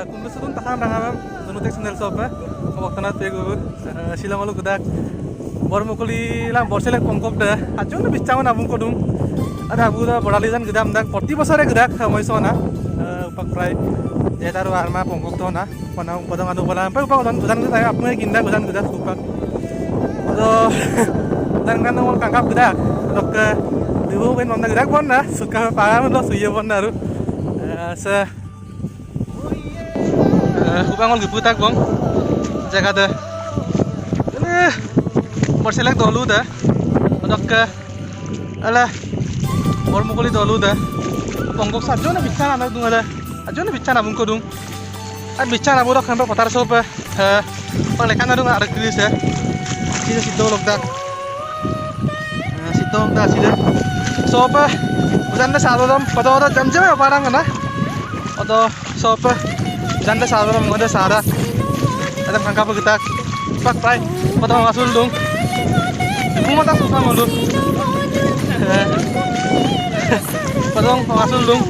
Kundu sudun tahan rangamam nunutek sendal sopa waktu nat pegu silang malu kudak bormukuli lang borselek pongkop dah ajon bicangan abung kodung ada abu dah boralisan gudam dak porti besar gedak moisona upak prai jetaru arma pongkop to na panang podang anu bola sampai upak udan kita apne ginda udan gedak upak do dan kan mau kangkap gedak dok dulu ben manda gedak bon na suka paham lo suye bon naru se upang ol giputak bong jaga deh borselek dolu dah dok ala bormukuli dolu dah pongkok sajo na bicara anak dung ada ajo na bicara bung kodung ad bicara borak sampai patar sopa pelekan adung ada krisis ya sida sido lok dak sido dak sida sopa udan na salodam pada jam ya barang na atau sopa udan na salodam ngoda sara ada kangkap kita pak pai pada ngasul dong kumata susah ngolu pada ngasul dong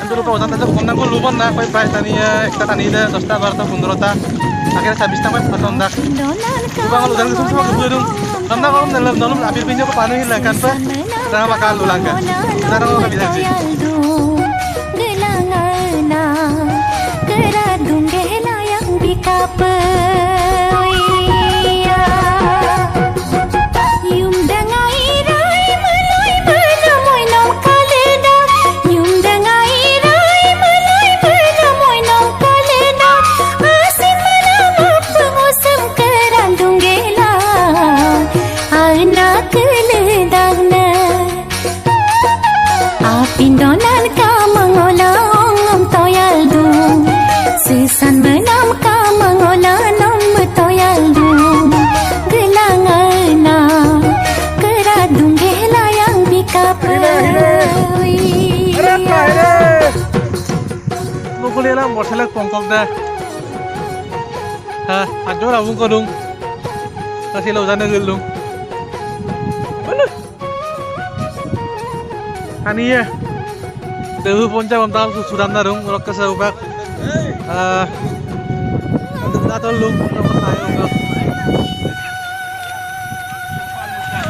antur pa udan ta komnang ko lubon na pai tani ekta tani da 10 ta 12 ta 15 ta akhirnya habis tamat patondak ubang lu dan semua kebudung karena kalau dalam akhir pinjau ke panu hilangkan pa jangan bakal ulangkan sekarang mau bisa sih Pindonan ka mangolong toyal du sisan benam ka mangolanom toyal du gelangana keradung gela yang bikap mukuli lang borselek pongkok dah ajo abung kodung kasih lausan gelung ani ya dehu ponca mamtam sudam narung rok kesa ubak untuk nato lung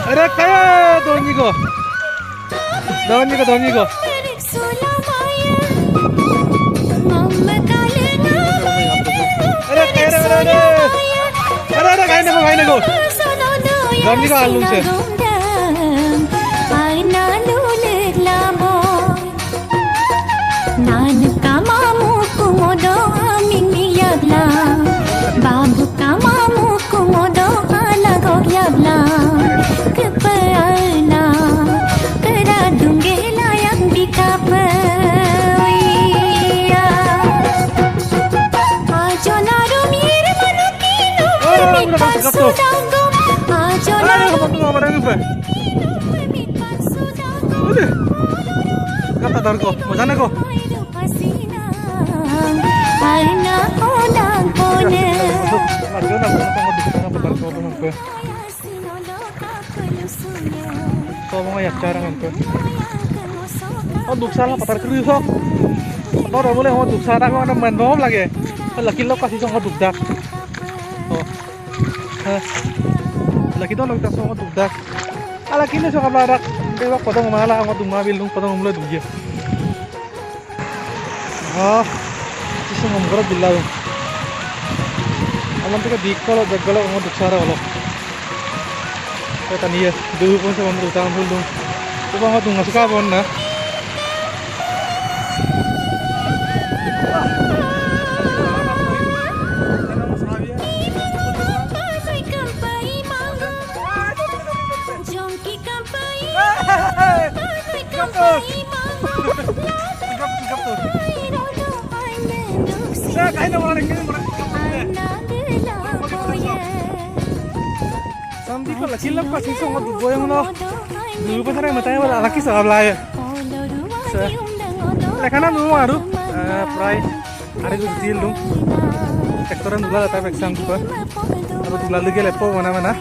ada kaya doni go ada kaya nego doni go alung se nan kamamu kumodo aming yabla babu kamamu kumodo alago yabla kepala keradung gela yang bikap ajo narum ir manukinu mikat sudangum ajo narum kata darko mana ko Aina odang kone Tolong ya cara ngento. Oh duksa lah patar krius kok. Patar boleh mau duksa tak ada mendom lagi. Laki lo kasih sama dukdak. Oh. Laki to lo kasih sama dukdak. Ala kini so kabarak. Kaya potong malah ang dumabil nung potong mulai dugya. Oh. Isang ngomong bila dong. Alam tuh dikalo jaggalo ngomong duksa ra kalau. Kaya taniya, dulu pun sa mga utang dong. Coba ngomong nggak suka pun na. Kain na orang ini sampai kalau laki laki pasti semua dua yang mana dulu pas saya matanya malah laki sebelah ya. Lekanan dulu aduh, prai hari itu deal dong. Sektoran dulu ada tapi exam juga. Kalau dulu lagi lepo mana mana.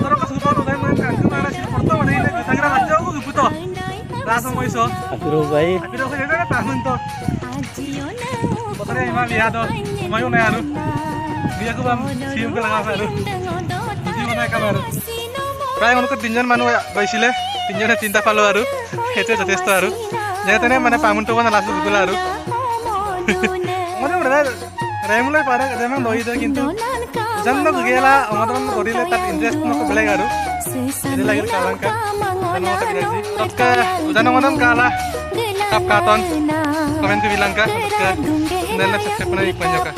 Orang kesukaan udah main kan, cuma ada sih foto mana ini Instagram aja aku gitu toh. Langsung mau iso. Akhirnya baik. Akhirnya aku jadi tahun toh. Fotonya emang lihat toh, mayu nih aru. Dia aku bam sium ke langkah aru. Sium naik kamar. Kayak ngono ke tinjan manu ya, baisile. Tinjannya tinta palo aru. Itu যথেষ্ট aru. Nyatanya mana pamun tuh kan langsung gitu aru. Mana udah mulai pada memang doi itu gitu. Jangan tuh gila, orang doi letak interest mau beli aru. Jadi lagi kalang kan. Dan mau tak sih. Oke, udah orang kalah. Kap katon. Komen tuh bilang kan. Ke channel subscribe na iklan ka.